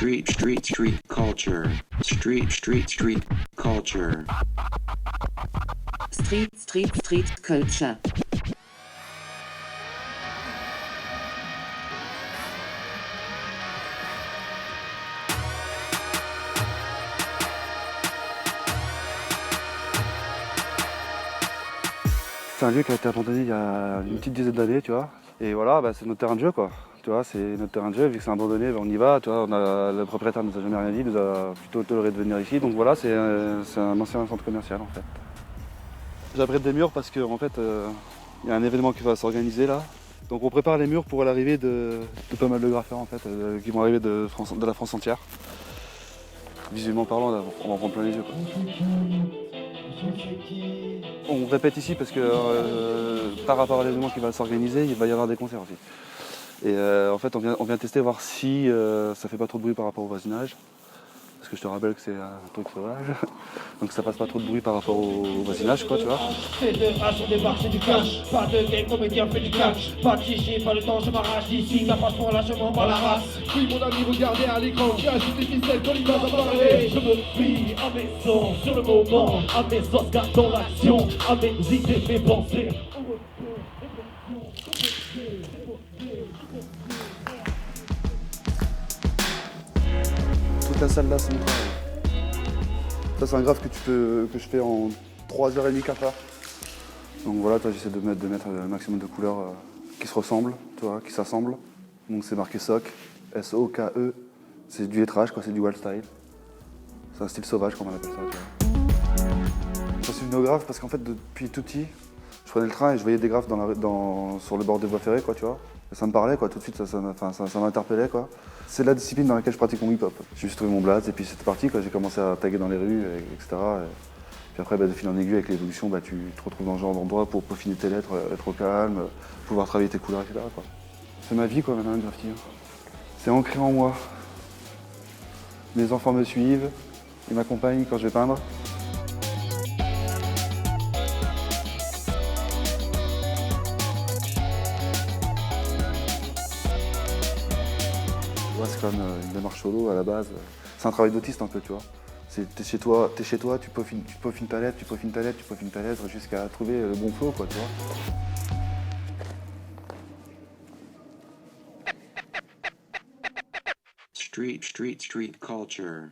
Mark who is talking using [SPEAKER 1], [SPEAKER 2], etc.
[SPEAKER 1] Street culture. Street culture.
[SPEAKER 2] Street culture.
[SPEAKER 3] C'est un lieu qui a été abandonné il y a une petite dizaine d'années, tu vois. Et voilà, c'est notre terrain de jeu, quoi. Tu vois, c'est notre terrain de jeu, vu que c'est abandonné, on y va, tu vois. Le propriétaire nous a jamais rien dit, nous a plutôt toléré de venir ici. Donc voilà, c'est un ancien centre commercial, en fait. J'abrite des murs parce qu'en fait, il y a un événement qui va s'organiser là. Donc on prépare les murs pour l'arrivée de pas mal de graffeurs, en fait, qui vont arriver de la France entière. Visuellement parlant, on va en prendre plein les yeux, quoi. On répète ici parce que par rapport à l'événement qui va s'organiser, il va y avoir des concerts aussi. Et en fait, on vient tester voir si ça fait pas trop de bruit par rapport au voisinage. Parce que je te rappelle que c'est un truc sauvage. Donc ça passe pas trop de bruit par rapport au voisinage, quoi, tu vois.
[SPEAKER 4] C'est de H, on débarque, c'est du cash. Pas de game, comédien fait du catch. Pas de chichi, pas le temps, je m'arrache d'ici. Ça passe pour lâchement par la race.
[SPEAKER 5] Oui, mon ami, regardez à l'écran. J'ai ajouté des ficelles quand il va parler.
[SPEAKER 4] Je me plie à mes sons sur le moment, à mes Oscars dans l'action, à mes idées, mes pensées.
[SPEAKER 3] Toute la salle là, c'est mon travail. Ça, c'est un graphe que je fais en 3h30, 4h. Donc voilà, toi, j'essaie de mettre le maximum de couleurs qui se ressemblent, tu vois, qui s'assemblent. Donc c'est marqué SOK, S-O-K-E. C'est du lettrage, quoi, c'est du wild style. C'est un style sauvage, comme on appelle ça, tu vois. Ça, c'est une graphe parce qu'en fait, depuis tout petit, je prenais le train et je voyais des graphes sur le bord des voies ferrées, quoi, tu vois. Et ça me parlait, quoi, tout de suite, ça m'interpellait, quoi. C'est la discipline dans laquelle je pratique mon hip-hop. J'ai juste trouvé mon blaze et puis c'était parti, quoi. J'ai commencé à taguer dans les rues, etc. Et puis après, de fil en aiguille, avec l'évolution, tu te retrouves dans ce genre d'endroit pour peaufiner tes lettres, être au calme, pouvoir travailler tes couleurs, etc., quoi. C'est ma vie, quoi, maintenant, le graffiti. C'est ancré en moi. Mes enfants me suivent, ils m'accompagnent quand je vais peindre. C'est comme une démarche solo à la base. C'est un travail d'autiste un peu, tu vois. T'es chez toi, tu peaufines ta lettre, jusqu'à trouver le bon flow, quoi, tu vois.
[SPEAKER 1] Street culture.